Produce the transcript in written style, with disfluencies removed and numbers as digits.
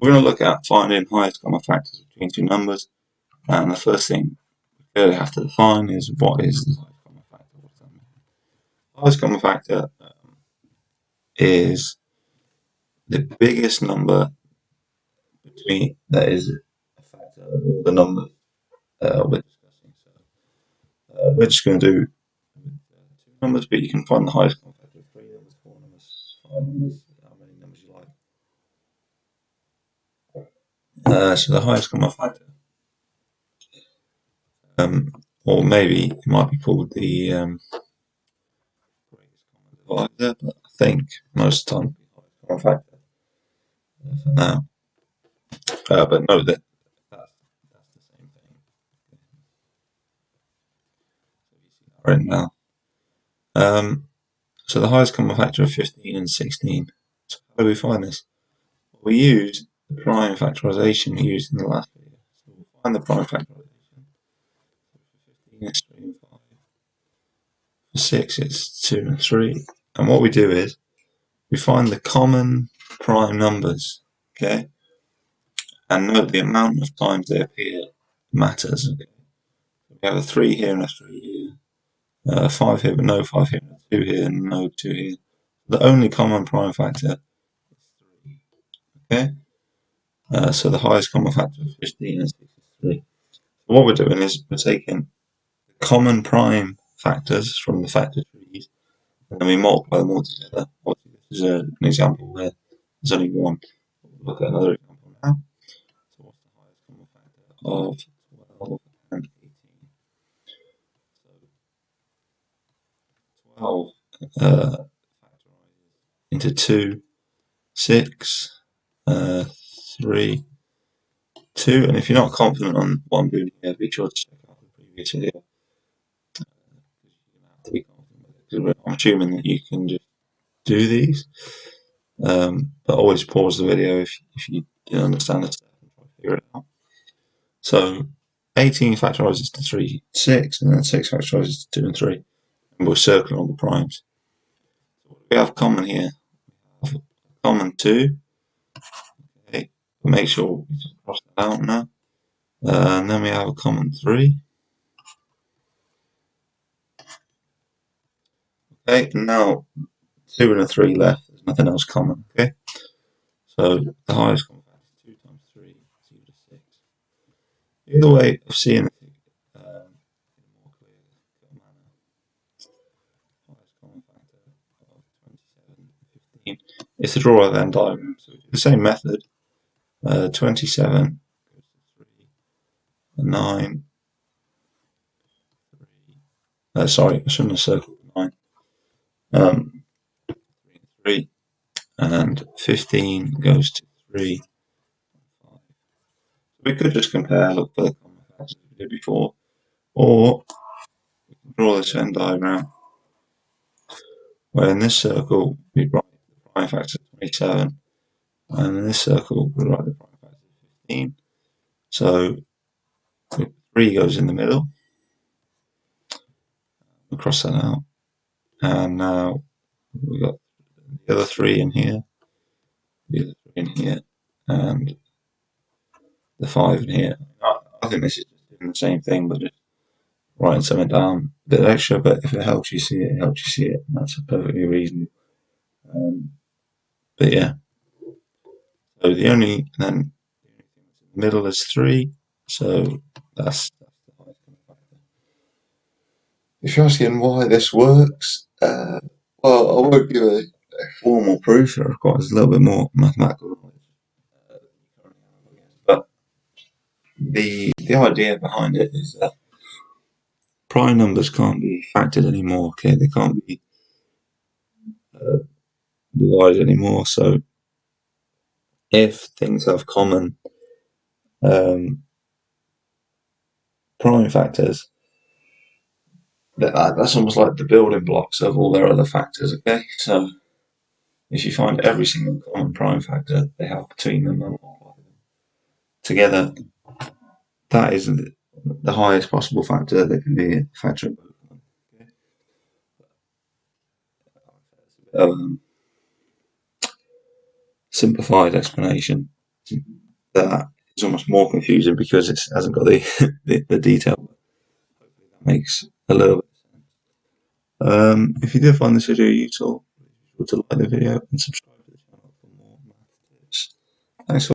We're going to look at finding highest common factors between two numbers, and the first thing we clearly have to define is what is the highest common factor. What does that mean? Highest common factor is the biggest number between that is a factor of all the numbers we're discussing. So we're just going to do two numbers, but you can find the highest common factor of three numbers, four numbers, five numbers, how many numbers you like. So the highest common factor, or maybe it might be called the greatest common divisor, but I think most of the time the highest common factor for now. But no, that's the same thing. So you see that right now. So the highest common factor of 15 and 16. So how do we find this? Well, we use the prime factorisation we used in the last video. So we'll find the prime factorisation. For 15 it's 3 and 5. For 6 it's 2 and 3. And what we do is we find the common prime numbers, okay? And note the amount of times they appear matters. Okay? We have a 3 here and a 3 here, 5 here but no 5 here, and a 2 here and no 2 here. The only common prime factor is 3. Okay? So the highest common factor of 15 and 6 is 3. So what we're doing is we're taking the common prime factors from the factor trees and then we multiply them all together. This is an example where there's only one. We'll look at another example now. So what's the highest common factor of 12 and 18? So 12 factorizes into 2, 6, 3, 2, and if you're not confident on what I'm doing here, be sure to check out the previous video. To be confident with it, I'm assuming that you can just do these, but always pause the video if you didn't understand the step and try to figure it out. So 18 factorizes to 3, 6, and then 6 factorizes to 2 and 3, and we're circling all the primes. So what do we have common here? We have common 2. Okay, make sure we just cross that out now. And then we have a common 3. Okay, now 2 and a 3 left, there's nothing else common. Okay, so the highest common factor is 2 times 3 is equal to 6. The other way of seeing it in a more clear manner, highest common factor of 27 and 15 is to draw a Venn diagram. So we do the same method. 27 goes to 3, and 9, 3. Sorry, I shouldn't have circled 9. 3 and 3, and 15 goes to 3 and 5. So we could just compare, look for the common factors we did before, or we can draw this Venn diagram where in this circle we write the prime factor 27, and in this circle we write the prime factor 15. So 3 goes in the middle. We'll cross that out, and now we've got the other 3 in here, the other 3 in here, and the 5 in here. I think this is just doing the same thing, but just writing something down a bit extra, but if it helps you see it, it helps you see it. That's perfectly reasonable. But yeah, so the only thing in the middle is 3, so that's the highest common factor. If you're asking why this works, well, I won't give a formal proof. It requires a little bit more mathematical knowledge, but the idea behind it is that prime numbers can't be factored anymore. Okay, they can't be divided anymore. So if things have common prime factors, that's almost like the building blocks of all their other factors. Okay, so if you find every single common prime factor they have between them and together, that is the highest possible factor that can be a factor of both of them. Okay? Simplified explanation. that is almost more confusing because it hasn't got the, the detail. Hopefully that makes a little bit of sense. If you did find this video useful, be sure to like the video and subscribe to the channel for more math tips. Thanks for